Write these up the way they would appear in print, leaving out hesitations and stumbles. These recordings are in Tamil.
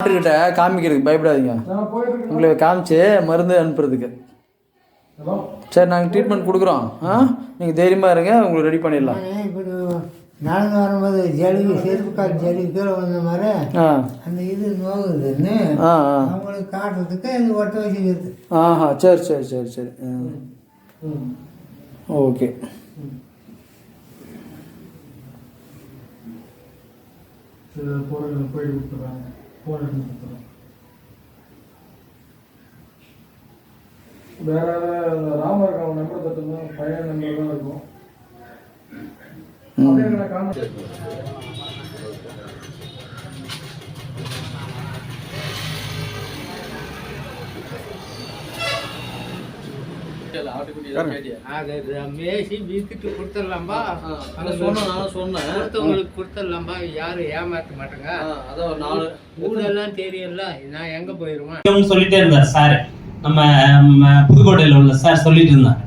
டாக்டர்கிட்ட காமிக்கிறதுக்கு பயப்படாதீங்க. உங்களுக்கு காமிச்சு மருந்து அனுப்புறதுக்கு. சரி, நாங்கள் ட்ரீட்மெண்ட் கொடுக்குறோம். நீங்கள் தைரியமாக இருங்க, உங்களுக்கு ரெடி பண்ணிடலாம். இப்போ நடந்து வரும்போது ஜலிக்கு செருப்புக்கால் ஜலி கீழே வந்த மாதிரி அந்த இது நோகுதுன்னு அவங்களுக்கு காட்டுறதுக்கு அது ஒட்ட வச்சுக்கிறது. சரி சரி சரி சரி. ஓகே. போய் கொடுத்துறாங்க, போன கொடுத்துறாங்க. வேற ராமர் நம்பர் தட்டுங்க, பழைய நம்பர் தான் இருக்கும். யாரும் ஏமாத்த மாட்டாங்க. ஊரெல்லாம் தெரியல, நான் எங்க போயிருவேன் சொல்லிட்டே இருந்தார் சார். நம்ம புதுக்கோட்டையில உள்ள சார் சொல்லிட்டு இருந்தாங்க,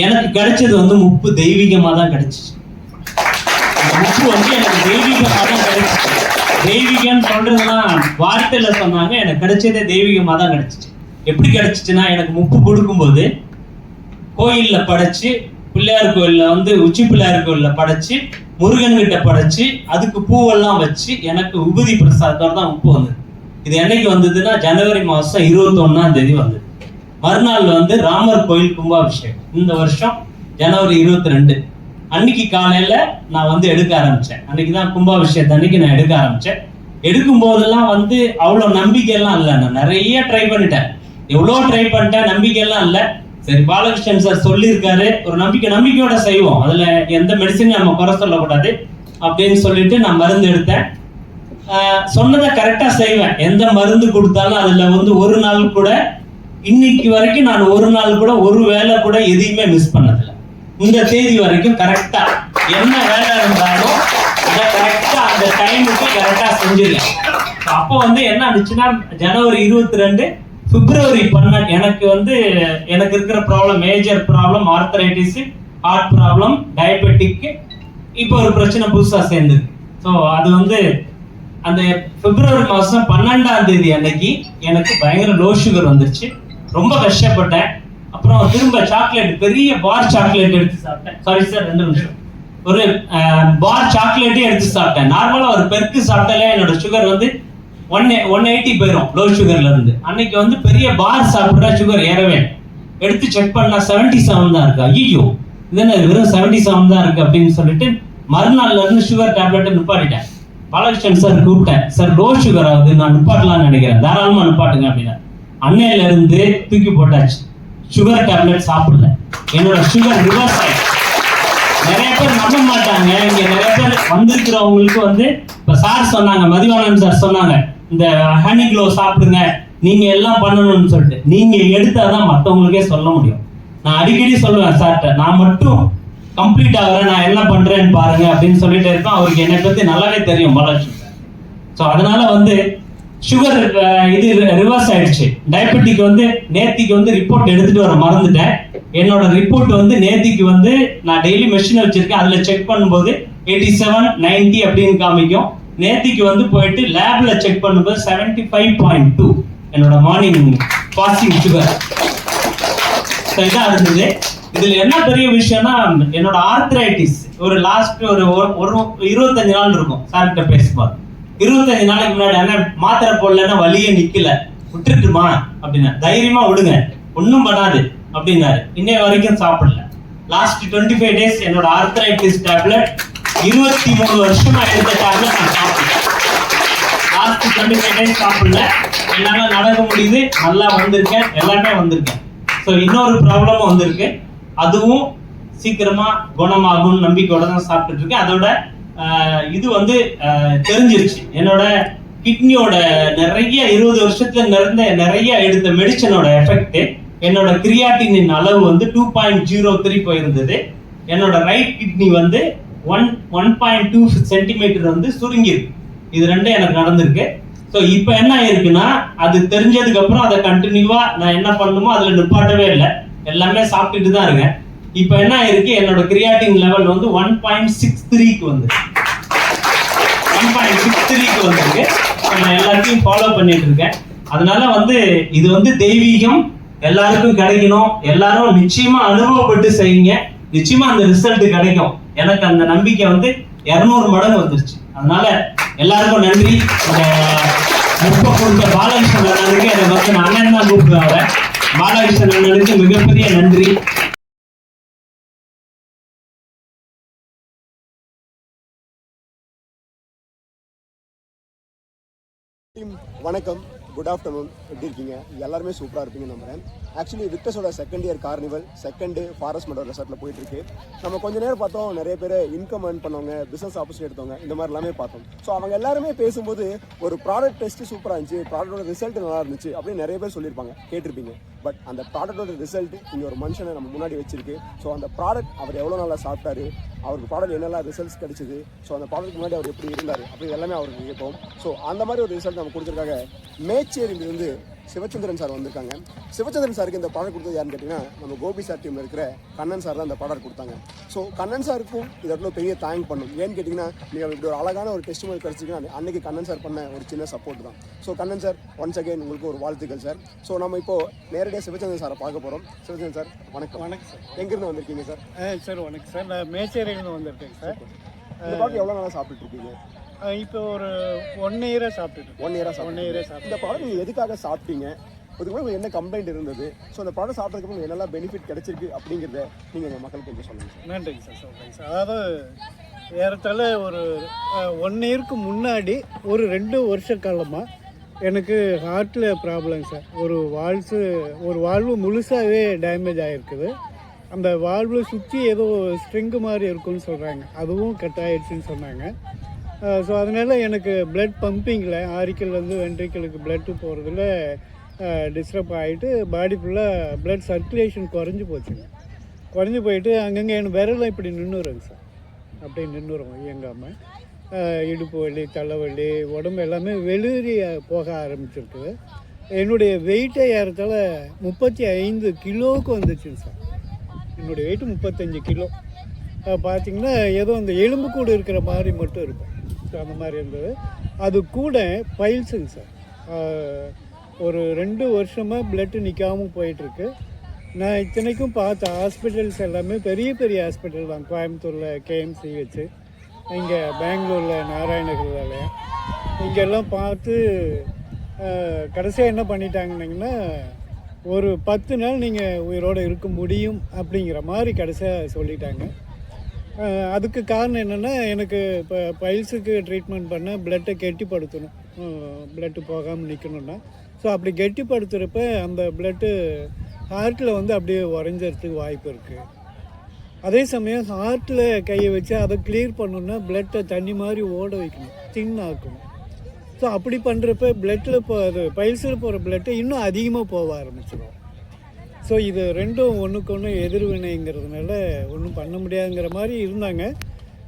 எனக்கு கிடைச்சது வந்து முப்பு தெய்வீகமா தான் கிடைச்சிச்சு. முப்பு வந்து எனக்கு தெய்வீகமா தான் கிடைச்சிச்சு. தெய்வீகம்னு சொல்றதுலாம் வார்த்தையில சொன்னாங்க, எனக்கு கிடைச்சதே தெய்வீகமா தான் கிடைச்சிச்சு. எப்படி கிடைச்சிச்சுன்னா, எனக்கு முப்பு கொடுக்கும்போது கோயில்ல படைச்சு, பிள்ளையார் கோயில்ல வந்து உச்சி பிள்ளையார் கோயில்ல படைச்சு, முருகன் கிட்ட படைச்சு, அதுக்கு பூவெல்லாம் வச்சு எனக்கு உபதி பிரசாதத்தோட தான் உப்பு வந்தது. இது என்னைக்கு வந்ததுன்னா ஜனவரி மாசம் 21ஆம் தேதி வந்தது. மறுநாள் வந்து ராமர் கோயில் கும்பாபிஷேகம். இந்த வருஷம் ஜனவரி 22 அன்னைக்கு காலையில நான் வந்து எடுக்க ஆரம்பிச்சேன். அன்னைக்குதான் கும்பாபிஷேகத்தை அன்னைக்கு நான் எடுக்க ஆரம்பிச்சேன். எடுக்கும் போதெல்லாம் வந்து அவ்வளவு நம்பிக்கை எல்லாம் இல்லை. நான் நிறைய ட்ரை பண்ணிட்டேன், எவ்வளவு ட்ரை பண்ணிட்டேன், நம்பிக்கை எல்லாம் இல்லை. சரி, பாலகிருஷ்ணன் சார் சொல்லியிருக்காரு, ஒரு நம்பிக்கையோட செய்வோம், அதுல எந்த மெடிசன் நம்ம குறை சொல்லக்கூடாது அப்படின்னு சொல்லிட்டு நான் மருந்து எடுத்தேன். சொன்னதை கரெக்டா செய்வேன். எந்த மருந்து கொடுத்தாலும் அதுல வந்து ஒரு நாள் கூட, இன்னைக்கு வரைக்கும் நான் ஒரு நாள் கூட ஒரு வேலை கூட எதையுமே மிஸ் பண்ணதில்லை. இந்த தேதி வரைக்கும் கரெக்டா என்ன வேலை இருந்தாலும் அதை கரெக்டா அந்த டைமுக்கு கரெக்டா செஞ்சிருக்கேன். அப்போ வந்து என்ன ஆச்சுன்னா, ஜனவரி 22 பிப்ரவரி 12 எனக்கு வந்து எனக்கு இருக்கிற problem, major problem arthritis, heart problem, diabetic, இப்போ ஒரு பிரச்சனை புதுசா சேர்ந்துருக்கு. ஸோ அது வந்து அந்த பிப்ரவரி மாசம் 12ஆம் தேதி அன்னைக்கு எனக்கு பயங்கர லோ சுகர் வந்துருச்சு. ரொம்ப கஷ்டப்பட்டேன். அப்புறம் திரும்ப சாக்லேட், பெரிய பார் சாக்லேட் எடுத்து சாப்பிட்டேன். சாரி சார், 2 நிமிஷம். ஒரு பார் சாக்லேட்டே எடுத்து சாப்பிட்டேன். நார்மலா ஒரு பெருக்கு சாப்பிட்டாலே என்னோட சுகர் வந்து 180 போயிடும் லோ சுகர்ல இருந்து. அன்னைக்கு வந்து பெரிய பார் சாப்பிட்டா சுகர் ஏறவே. எடுத்து செக் பண்ணா 77 தான் இருக்கு. ஐயோ, இது வெறும் 77 தான் இருக்கு அப்படின்னு சொல்லிட்டு மறுநாள்ல இருந்து சுகர் டேப்லெட்டை நிப்பாட்டிட்டேன். பாலகிருஷ்ணன் சார் கூப்பிட்டேன், சார் லோ சுகர் ஆகுது, நான் நிப்பாட்டலாம்னு நினைக்கிறேன், தாராளமா நிப்பாட்டுங்க அப்படின்னா. அன்னையில இருந்து தூக்கி போட்டாச்சு, சுகர் டேப்லெட் சாப்பிடல. என்னோட சுகர் ரிவர்ஸ் ஆயிடுச்சு. நிறைய பேர் நம்ப மாட்டாங்க. இங்க நிறைய பேர் வந்திருக்கிறவங்களுக்கு வந்து இப்ப சார் சொன்னாங்க, மதிவானன் சார் சொன்னாங்க, இந்த ஹனி க்ளோ சாப்பிடுங்க, நீங்க எல்லாம் பண்ணணும்னு சொல்லிட்டு. நீங்க எடுத்தாதான் மற்றவங்களுக்கே சொல்ல முடியும். நான் அடிக்கடி சொல்லுவேன் சார்ட்ட, நான் மட்டும் கம்ப்ளீட் ஆகிறேன், நான் என்ன பண்றேன்னு பாருங்க அப்படின்னு சொல்லிட்டு இருக்கோம். அவருக்கு என்னை பத்தி நல்லாவே தெரியும் பாலகிருஷ்ணன் சார். ஸோ அதனால வந்து சுகர் இது ரிவர்ஸ் ஆயிடுச்சு. டயபெட்டிக் வந்து நேத்திக்கு வந்து ரிப்போர்ட் எடுத்துட்டு வர மறந்துட்டேன். என்னோட ரிப்போர்ட் வந்து நேத்திக்கு வந்து நான் டெய்லி மெஷின் வச்சிருக்கேன், அதுல செக் பண்ணும்போது 87, 90 அப்படின்னு காமிக்கும். நேத்திக்கு வந்து போயிட்டு லேப்ல செக் பண்ணும்போது 75.2 என்னோட மார்னிங் ஃபாஸ்டிங் சுகர். இதான் இருந்தது. இதுல என்ன பெரிய விஷயம்னா, என்னோட ஆர்த்ரைட்டிஸ் ஒரு லாஸ்ட் ஒரு 25 நாள் இருக்கும். சார்கிட்ட பேசும்போது 25 நாளைக்கு முன்னாடி என்ன மாத்திரை போடலன்னா வலியே நிக்கல, விட்டுட்டுமா அப்படின்னா, தைரியமா விடுங்க, ஒன்னும் பண்ணாது அப்படின்னாரு. இன்னைய வரைக்கும் சாப்பிடல. லாஸ்ட் 25 டேஸ் என்னோட ஆர்த்ரைட்டிஸ் டேப்லெட் 23 வருஷமா எடுத்த டேப்லெட் நான் சாப்பிடல. லாஸ்ட் 25 டேஸ் சாப்பிடல. என்னால நடக்க முடியுது, நல்லா வந்திருக்கேன், எல்லாமே வந்திருக்கேன். ஸோ இன்னொரு ப்ராப்ளமும் வந்திருக்கு, அதுவும் சீக்கிரமா குணமாகும் நம்பிக்கையோட தான் சாப்பிட்டுட்டு இருக்கேன். அதோட இது வந்து தெரிஞ்சிருச்சு, என்னோட கிட்னியோட நிறைய 20 வருஷத்துல நிறைய எடுத்த மெடிசனோட எஃபெக்ட். என்னோட கிரியாட்டினின் அளவு வந்து 2.03 போயிருந்தது. என்னோட ரைட் கிட்னி வந்து 1.2 சென்டிமீட்டர் வந்து சுருங்கிருக்கு. இது ரெண்டும் எனக்கு நடந்திருக்கு. ஸோ இப்போ என்ன ஆயிருக்குன்னா, அது தெரிஞ்சதுக்கு அப்புறம் அதை கண்டினியூவா நான் என்ன பண்ணணுமோ அதுல நிப்பாட்டவே இல்லை, எல்லாமே சாப்பிட்டுட்டு தான் இருக்கேன். இப்போ என்ன ஆயிருக்கு, என்னோட கிரியாட்டின் லெவல் வந்து 1.63க்கு வந்து 1.63க்கு வந்திருக்கு. நான் எல்லாத்தையும் ஃபாலோ பண்ணிட்டு இருக்கேன். அதனால வந்து இது வந்து தெய்வீகம், எல்லாருக்கும் கிடைக்கணும். எல்லாரும் நிச்சயமா அனுபவப்பட்டு செய்யுங்க, நிச்சயமா அந்த ரிசல்ட் கிடைக்கும். எனக்கு அந்த நம்பிக்கை வந்து 200 மடங்கு வந்துருச்சு. அதனால எல்லாருக்கும் நன்றி. முப்ப கொடுத்த பாலகிருஷ்ணன் அண்ணனுக்கு அதை வந்து நான் அண்ணன் தான் கூப்பிடுவாங்க. பாலகிருஷ்ணன் அண்ணனுக்கு மிகப்பெரிய நன்றி. வணக்கம், குட் ஆஃப்டர்நூன். எப்படி இருக்கீங்க? எல்லாருமே சூப்பராக இருப்பீங்கன்னு நம்புறேன். ஆக்சுவலி விக்டர்ஸோட second year carnival second forest meadow ரெசார்ட்டில் போயிட்டு இருக்கு. நம்ம கொஞ்ச நேரம் பார்த்தோம், நிறைய பேர் இன்கம் ஏர்ன் பண்ணவங்க, பிசினஸ் ஆப்பர்ச்சுனிட்டி எடுத்தவங்க, இந்த மாதிரி எல்லாமே பார்த்தோம். ஸோ அவங்க எல்லாருமே பேசும்போது ஒரு ப்ராடக்ட் டெஸ்ட் சூப்பராக இருந்துச்சு, ப்ராடக்டோட ரிசல்ட் நல்லா இருந்துச்சு அப்படின்னு நிறைய பேர் சொல்லியிருப்பாங்க, கேட்டிருப்பீங்க. பட் அந்த ப்ராடக்டோட ரிசல்ட் இங்கே ஒரு மனுஷனை நம்ம முன்னாடி வச்சிருக்கு. ஸோ அந்த ப்ராடக்ட் அவர் எவ்வளோ நல்லா சாப்பிட்டாரு, அவருக்கு ப்ராடக்ட் என்னெல்லாம் ரிசல்ட்ஸ் கிடைச்சிது, ஸோ அந்த ப்ராடக்ட் முன்னாடி அவர் எப்படி இருந்தார் அப்படி எல்லாமே அவருக்கு கேட்போம். ஸோ அந்த மாதிரி ஒரு ரிசல்ட் நம்ம கொடுத்துருக்காங்க. மேச்சேரியிலிருந்து சிவச்சந்திரன் சார் வந்திருக்காங்க. சிவச்சந்திரன் சாருக்கு இந்த ப்ராடக்ட் கொடுத்தது யாருன்னு கேட்டிங்கன்னா, நம்ம கோபி சார் டீமில் இருக்கிற கண்ணன் சார் தான் இந்த ப்ராடக்ட் கொடுத்தாங்க. ஸோ கண்ணன் சாருக்கும் இதற்கு பெரிய தேங்க் பண்ணும். ஏன்னு கேட்டிங்கன்னா, நீங்கள் இப்படி ஒரு அழகான ஒரு டெஸ்டிமோனி கிடச்சிங்கன்னா அன்றைக்கி கண்ணன் சார் பண்ண ஒரு சின்ன சப்போர்ட் தான். So Kannan sir, once again உங்களுக்கு ஒரு வாழ்த்துக்கள் சார். ஸோ நம்ம இப்போது நேரடியாக சிவச்சந்திரன் சாரை பார்க்க போகிறோம். சிவச்சந்திரன் சார் வணக்கம். வணக்கம் சார். எங்கேருந்து வந்திருக்கீங்க சார்? சார் வணக்கம் சார், நான் மேச்சேரியிலிருந்து வந்திருக்கேன் சார். இந்த ப்ராடக்ட் எவ்வளோ நாளாக சாப்பிட்டுட்டு இருக்கீங்க? இப்போ ஒரு 1 இயராக சாப்பிட்டுட்டு. 1 இயராக சாப்பிட்டு. இந்த ப்ராடக்ட் நீங்கள் எதுக்காக சாப்பிட்டீங்க? அதுக்கு மேலே என்ன கம்ப்ளைண்ட் இருந்தது? ஸோ அந்த ப்ராடக்ட் சாப்பிட்றதுக்கு என்னெல்லாம் பெனிஃபிட் கிடைச்சிருக்கு அப்படிங்கிறத நீங்கள் எங்கள் மக்களுக்கு கொஞ்சம் சொல்லுங்கள் சார். நன்றிங்க சார், சொல்கிறேங்க சார். அதாவது ஏறத்தாழ ஒரு 1 இயருக்கு முன்னாடி ஒரு 2 வருஷ காலமாக எனக்கு ஹார்ட்டில் ப்ராப்ளம் சார். ஒரு வால்வு முழுசாகவே டேமேஜ் ஆகிருக்குது. அந்த வால்வு சுற்றி ஏதோ ஸ்ட்ரிங்கு மாதிரி இருக்குன்னு சொல்கிறாங்க, அதுவும் கட் ஆகிடுச்சின்னு சொன்னாங்க. ஸோ அதனால் எனக்கு பிளட் பம்பிங்கில் ஆரிக்கல்லேருந்து வென்ட்ரிக்கலுக்கு பிளட்டு போகிறதுல டிஸ்டர்ப் ஆகிட்டு பாடி ஃபுல்லாக பிளட் சர்க்குலேஷன் குறைஞ்சி போச்சுங்க. குறைஞ்சி போயிட்டு அங்கங்கே என் விரலாம் இப்படி நின்றுருங்க சார், அப்படியே நின்றுரும் இயங்காமல். இடுப்பு வலி, தலைவலி, உடம்பு எல்லாமே வெளியேறி போக ஆரம்பிச்சிருக்குது. என்னுடைய வெயிட்டை ஏறத்தால 35 கிலோவுக்கு வந்துச்சுங்க சார். என்னுடைய வெயிட்டு 35 கிலோ. பார்த்திங்கன்னா ஏதோ அந்த எலும்பு கூடு இருக்கிற மாதிரி மட்டும் இருக்கும். ஸோ அந்த மாதிரி இருந்தது. அது கூட பைல்ஸுங்க சார். ஒரு 2 வருஷமாக பிளட்டு நிற்காமல் போயிட்டுருக்கு. நான் இத்தனைக்கும் பார்த்த ஹாஸ்பிட்டல்ஸ் எல்லாமே பெரிய பெரிய ஹாஸ்பிட்டல் தான். கோயம்புத்தூரில் KMC வச்சு, இங்கே பெங்களூரில் நாராயணகிரியாலயம், இங்கெல்லாம் பார்த்து கடைசியாக என்ன பண்ணிட்டாங்கன்னா, ஒரு 10 நாள் நீங்கள் உயிரோடு இருக்க முடியும் அப்படிங்கிற மாதிரி கடைசியாக சொல்லிட்டாங்க. அதுக்கு காரணம் என்னென்னா, எனக்கு இப்போ பைல்ஸுக்கு ட்ரீட்மெண்ட் பண்ண பிளட்டை கெட்டிப்படுத்தணும், பிளட்டு போகாமல் நிற்கணுன்னா. ஸோ அப்படி கெட்டிப்படுத்துகிறப்ப அந்த பிளட்டு ஹார்ட்டில் வந்து அப்படியே உறைஞ்சறதுக்கு வாய்ப்பு இருக்குது. அதே சமயம் ஹார்ட்டில் கையை வச்சு அதை கிளியர் பண்ணணுன்னா பிளட்டை தண்ணி மாதிரி ஓட வைக்கணும், தின் ஆக்கணும். ஸோ அப்படி பண்ணுறப்ப பிளட்டில் அது பைல்ஸில் போகிற பிளட்டை இன்னும் அதிகமாக போக ஆரம்பிச்சிடும். ஸோ இது ரெண்டும் ஒன்றுக்கு ஒன்று எதிர்வினைங்கிறதுனால ஒன்றும் பண்ண முடியாதுங்கிற மாதிரி இருந்தாங்க.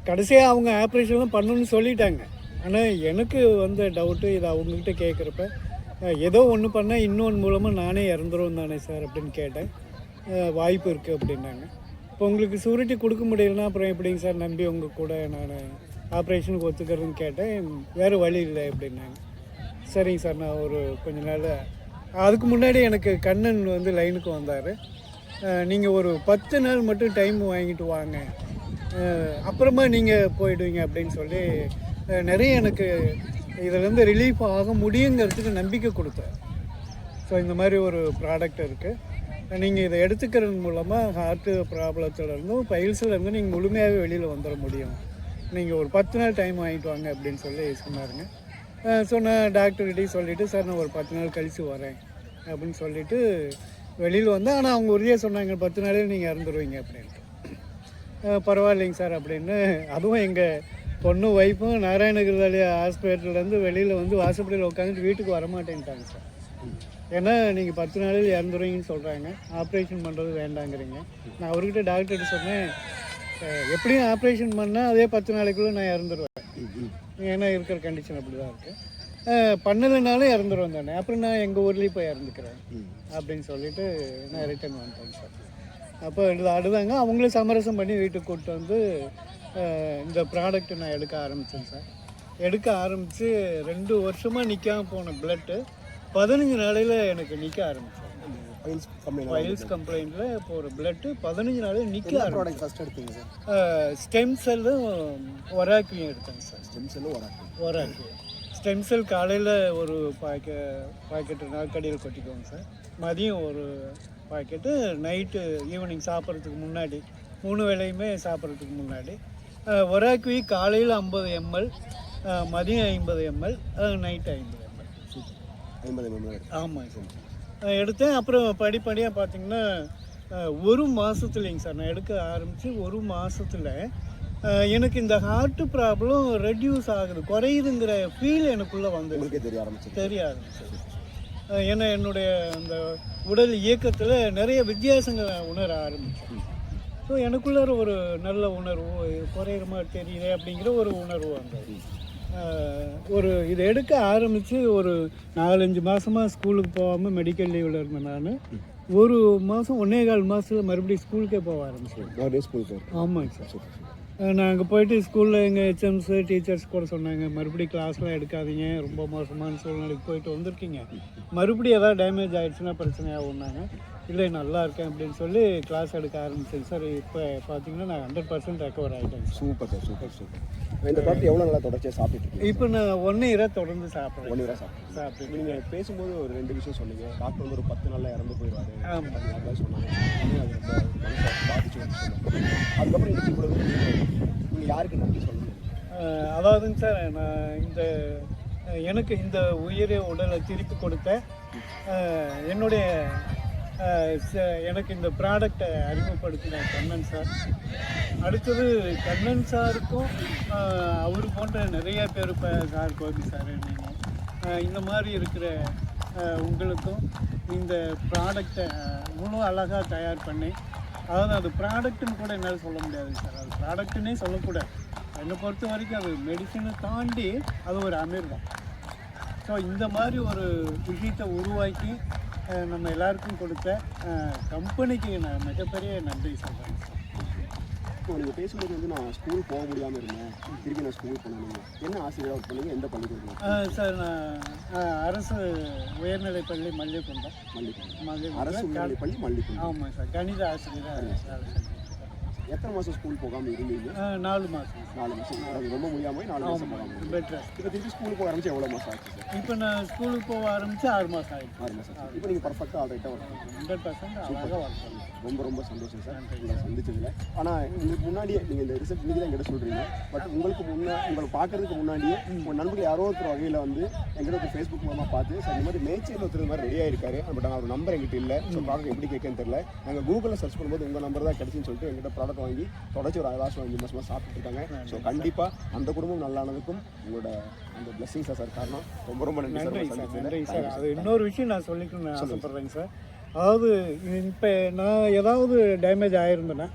கடைசியாக அவங்க ஆப்ரேஷன்லாம் பண்ணணும்னு சொல்லிட்டாங்க. ஆனால் எனக்கு வந்த டவுட்டு, இதை அவங்கக்கிட்ட கேட்குறப்ப ஏதோ ஒன்று பண்ணால் இன்னொன்று மூலமாக நானே இறந்துருவோம் தானே சார் அப்படின்னு கேட்டேன். வாய்ப்பு இருக்குது அப்படின்னாங்க. இப்போ உங்களுக்கு சூரிட்டி கொடுக்க முடியலன்னா அப்புறம் எப்படிங்க சார் நம்பி உங்கள் கூட நான் ஆப்ரேஷனுக்கு ஒத்துக்கிறதுன்னு கேட்டேன். வேறு வழி இல்லை அப்படின்னாங்க. சரிங்க சார், நான் ஒரு கொஞ்ச நாள் அதுக்கு முன்னாடி எனக்கு கண்ணன் வந்து லைனுக்கு வந்தார். நீங்கள் ஒரு 10 நாள் மட்டும் டைம் வாங்கிட்டு வாங்க, அப்புறமா நீங்கள் போயிடுவீங்க அப்படின்னு சொல்லி நிறைய எனக்கு இதிலேருந்து ரிலீஃப் ஆக முடியுங்கிறதுக்கு நம்பிக்கை கொடுத்தார். ஸோ இந்த மாதிரி ஒரு ப்ராடக்ட் இருக்குது, நீங்கள் இதை எடுத்துக்கிறது மூலமாக ஹார்ட்டு ப்ராப்ளத்துலேருந்தும் பைல்ஸ்லேருந்து நீங்கள் முழுமையாகவே வெளியில் வந்துட முடியும். நீங்கள் ஒரு 10 நாள் டைம் வாங்கிட்டு வாங்க அப்படின்னு சொல்லி சொன்னாருங்க. ஸோ நான் டாக்டர்கிட்டையும் சொல்லிவிட்டு, சார் நான் ஒரு 10 நாள் கழித்து வரேன் அப்படின்னு சொல்லிவிட்டு வெளியில் வந்தேன். ஆனால் அவங்க உறுதியாக சொன்னாங்க 10 நாளில் நீங்கள் இறந்துருவீங்க அப்படின்ட்டு. பரவாயில்லைங்க சார் அப்படின்னு. அதுவும் எங்கள் பொண்ணு ஒய்ஃபும் நாராயணகிரி ஹாஸ்பிட்டல்லேருந்து வெளியில் வந்து வாசப்படியில் உட்காந்துட்டு வீட்டுக்கு வரமாட்டேன்ட்டாங்க சார். ஏன்னா நீங்கள் 10 நாளில் இறந்துருவீங்கன்னு சொல்கிறாங்க, ஆப்ரேஷன் பண்ணுறது வேண்டாங்கிறீங்க. நான் அவர்கிட்ட டாக்டர்கிட்ட சொன்னேன், எப்படியும் ஆப்ரேஷன் பண்ணால் அதே 10 நாளைக்குள்ளே நான் இறந்துருவேன், ஏன்னா இருக்கிற கண்டிஷன் அப்படி தான் இருக்குது. பண்ணலைனாலும் இறந்துருவேன் தானே, அப்புறம் நான் எங்கள் ஊர்லேயும் போய் இறந்துக்கிறேன் அப்படின்னு சொல்லிவிட்டு நான் ரிட்டர்ன் வந்துட்டேன் சார். அப்போ அடுதாங்க அவங்களே சமரசம் பண்ணி வீட்டுக்கு கூப்பிட்டு வந்து இந்த ப்ராடக்ட் நான் எடுக்க ஆரம்பித்தேன் சார். எடுக்க ஆரம்பித்து 2 வருஷமாக நிற்காம போன பிளட்டு 15 நாளையில் எனக்கு நிற்க ஆரம்பிச்சேன். ஃபைல்ஸ் கம்ப்ளைண்ட்டில் போகிற பிளட்டு 15 நாளையில் நிற்க ஆரம்பிச்சு. ஃபஸ்ட் எடுத்தீங்க சார்? ஸ்டெம் செல்லும் ஒராக்கியும் எடுத்தேங்க சார். ஸ்டெம் செல்லும் ஒராக்கி ஸ்டெம் செல் காலையில் ஒரு பாக்கெட்டு நாற்கடியில் கொட்டிக்குவோங்க சார். மதியம் ஒரு பாக்கெட்டு, நைட்டு ஈவினிங் சாப்பிட்றதுக்கு முன்னாடி 3 வேளையுமே சாப்பிட்றதுக்கு முன்னாடி. ஒராக்கி காலையில் 50 ml, மதியம் 50 ml, நைட்டு 50 ml. ஆமாங்க சார் எடுத்தேன். அப்புறம் படிப்படியாக பார்த்தீங்கன்னா 1 மாதத்துலேங்க சார் நான் எடுக்க ஆரம்பித்து 1 மாதத்தில் எனக்கு இந்த ஹார்ட் ப்ராப்ளம் ரெடியூஸ் ஆகுது, குறையுதுங்கிற ஃபீல் எனக்குள்ளே வந்து தெரிய ஆரம்பிச்சு. ஏன்னா என்னுடைய அந்த உடல் இயக்கத்தில் நிறைய வித்தியாசங்களை உணர ஆரம்பித்தேன். ஸோ எனக்குள்ளார ஒரு நல்ல உணர்வு, குறையிற மாதிரி தெரியுது அப்படிங்கிற ஒரு உணர்வு வந்தது. இதை எடுக்க ஆரம்பித்து ஒரு 4-5 மாதமாக ஸ்கூலுக்கு போகாமல் மெடிக்கல் லீவில் இருந்தேன் நான். 1 மாதம் 1.25 மாதத்தில் மறுபடியும் ஸ்கூலுக்கே போக ஆரம்பிச்சேன். ஆமாங்க சார். நான் அங்கே போயிட்டு ஸ்கூலில் எங்கள் ஹெச்எம்ஸு டீச்சர்ஸ் கூட சொன்னாங்க, மறுபடியும் கிளாஸ்லாம் எடுக்காதீங்க, ரொம்ப மோசமான சூழ்நிலைக்கு போயிட்டு வந்திருக்கீங்க, மறுபடியும் எதாவது டேமேஜ் ஆகிடுச்சுன்னா பிரச்சனையாகும்னாங்க. இல்லை நல்லா இருக்கேன் அப்படின்னு சொல்லி கிளாஸ் எடுக்க ஆரம்பிச்சேன் சார். இப்போ பார்த்தீங்கன்னா நான் 100% ரெக்கவர் ஆகிட்டேன். Super sir, super super. இந்த டாக்டர் எவ்வளோ நல்லா தொடர்ச்சியாக சாப்பிட்டுட்டு? இப்போ நான் 1 இயராக தொடர்ந்து சாப்பிட்றேன். 1 இயராக சாப்பிட்டு நீங்கள் பேசும்போது ஒரு 2 விஷயம் சொன்னீங்க. டாக்டர் வந்து ஒரு 10 நாளில் இறந்து போயிடுவாரு அப்படின்னா சொன்னாங்க. அது ரொம்ப மனசை பாதிச்சு வந்து சொன்னாங்க. அதுக்கப்புறம் இன்னைக்கு கூட நீங்கள் யாருக்கு நன்றி சொல்லணும்? அதாவதுங்க சார், நான் எனக்கு இந்த உயிரை உடலை திருப்பி கொடுத்த என்னுடைய எனக்கு இந்த ப்ராடக்டை அறிமுகப்படுத்தின கண்ணன் சார், அடுத்தது கண்ணன் சாருக்கும் அவர் போன்ற நிறைய பேர், இப்போ சார் கோபி சார், நீங்கள் இந்த மாதிரி இருக்கிற உங்களுக்கும் இந்த ப்ராடக்டை இவ்வளோ அழகாக தயார் பண்ணி, அதாவது அது ப்ராடக்ட்டுன்னு கூட என்னால் சொல்ல முடியாதுங்க சார், அது ப்ராடக்ட்டுன்னே சொல்லக்கூடாது. என்னை பொறுத்த வரைக்கும் அது மெடிசனை தாண்டி அது ஒரு அமிர்தம். ஸோ இந்த மாதிரி ஒரு விஷயத்தை உருவாக்கி நம்ம எல்லாருக்கும் கொடுத்த கம்பெனிக்கு நான் மிகப்பெரிய நன்றி சொல்கிறேன் சார். இப்போ நீங்கள் பேசும்போது வந்து நான் ஸ்கூல் போக முடியாமல் இருந்தேன், திருப்பி நான் ஸ்கூல் போனேன். என்ன ஆசிரியராக ஒர்க் பண்ணீங்க? எந்த பள்ளிக்கூடம் சார்? நான் அரசு உயர்நிலைப்பள்ளி மல்லிகுண்டம். அரசு உயர்நிலைப்பள்ளி மல்லிகுண்டம். ஆமாம் சார், கணித ஆசிரியராக. எத்தனை மாதம் ஸ்கூல் போகாமல் இருந்தீங்க? 4 மாதம். 4 மாதம். அது ரொம்ப முடியாமல் 4 மாதம் போகாமல். பெட்டர். இப்போ திருப்பி ஸ்கூலுக்கு போக ஆரம்பிச்சு எவ்வளோ மாதம் ஆச்சு சார்? இப்போ நான் ஸ்கூலுக்கு போக ஆரம்பித்து 6 மாதம் ஆகிடுச்சு. 6 மாதம். இப்போ நீங்கள் பர்ஃபெக்டாக ஆல்ரைட்டாக வரும். 100% அழகாக வரும். ரொம்ப சந்தோஷம் சார் உங்களை சந்திச்சதில்லை. ஆனால் உங்களுக்கு முன்னாடியே நீங்கள் இந்த ரிசல்ட் நீங்கள் தான் எங்கிட்ட சொல்கிறீங்க, பட் உங்களுக்கு உங்களை பார்க்கறதுக்கு முன்னாடியே உங்கள் நண்பர்கள் யாரோ ஒருத்தர் வகையில் வந்து எங்கிட்ட ஒரு ஃபேஸ்புக் மூலமாக பார்த்து சார் இந்த மாதிரி மேய்ச்சல் ஒருத்தர் மாதிரி ரெடியாக இருக்காரு, பட் ஆனால் ஒரு நம்பர் எங்கிட்ட இல்லை, ஸோ பார்க்க எப்படி கேட்கன்னு தெரியல. நாங்கள் கூகுளில் சர்ச் பண்ணும்போது உங்கள் நம்பர் தான் கிடச்சின்னு சொல்லிட்டு எங்கிட்ட ப்ராடக்ட் வாங்கி தொடர்ச்சி ஒரு 5 மாதமாக சாப்பிட்டு இருக்காங்க. ஸோ கண்டிப்பாக அந்த குடும்பம் நல்லானதுக்கும் உங்களோட அந்த பிளஸிங்ஸாக சார் காரணம். ரொம்ப நன்றி சார். அது இன்னொரு விஷயம் நான் சொல்லிக்கணும்னு ஆசைப்படுறேங்க சார். அதாவது இப்போ நான் ஏதாவது டேமேஜ் ஆகிருந்தேன்னா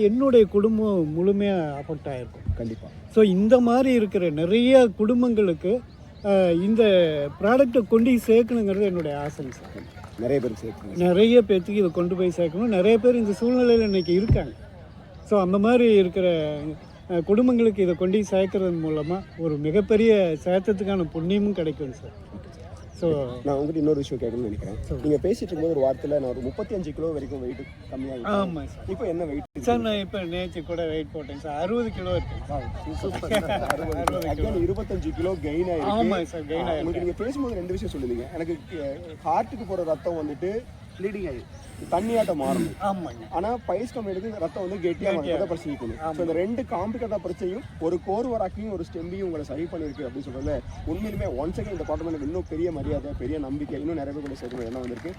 என்னுடைய குடும்பம் முழுமையாக அஃபெக்ட் ஆகிருக்கும் கண்டிப்பாக. ஸோ இந்த மாதிரி இருக்கிற நிறைய குடும்பங்களுக்கு இந்த ப்ராடக்டை கொண்டு சேர்க்கணுங்கிறது என்னுடைய ஆசைங்க சார். நிறைய பேர்த்துக்கு இதை கொண்டு போய் சேர்க்கணும். நிறைய பேர் இந்த சூழ்நிலையில் இன்றைக்கி இருக்காங்க. ஸோ அந்த மாதிரி இருக்கிற குடும்பங்களுக்கு இதை கொண்டு சேர்க்கறது மூலமாக ஒரு மிகப்பெரிய சேர்த்ததுக்கான புண்ணியமும் கிடைக்கும் சார். ஸோ நான் உங்கள்கிட்ட இன்னொரு விஷயம் கேட்கணும்னு நினைக்கிறேன். நீங்கள் பேசிட்டு இருக்கும்போது ஒரு வாரத்தில் நான் ஒரு 35 கிலோ வரைக்கும் வெயிட் கம்மியாக. ஆமாம் சார். இப்போ என்ன வெயிட் சார்? நான் இப்போ நேற்று கூட வெயிட் போட்டேன் சார், 60 கிலோ இருக்கேன். 25 கிலோ கெயின் ஆகிருக்கு. ஆமாம் சார், கெயின் ஆகிருக்கு. நீங்கள் பேசும்போது 2 விஷயம் சொல்லுவீங்க. எனக்கு ஹார்ட்டுக்கு போகிற ரத்தம் வந்துட்டு ப்ளீடிங் ஆகி தண்ணியாட்டம் மாறணும். ஆமாங்க. ஆனால் பைல்ஸ் கம்மியாக ரத்தம் வந்து கெட்டியாக பிரச்சனை இருக்கணும். ஸோ இந்த 2 காம்ப்ளிகேட்டாக பிரச்சனையும் ஒரு கோர்வராக்கையும் ஒரு ஸ்டெம்பையும் உங்களை சரி பண்ணியிருக்கு அப்படின்னு சொல்கிறதுல உண்மையிலுமே ஒன்ஸ் அகைன் இந்த பாட்டு இன்னும் பெரிய மரியாதை, பெரிய நம்பிக்கை, இன்னும் நிறைய பேர் கூட சேர்க்கணும் என்ன வந்திருக்கு.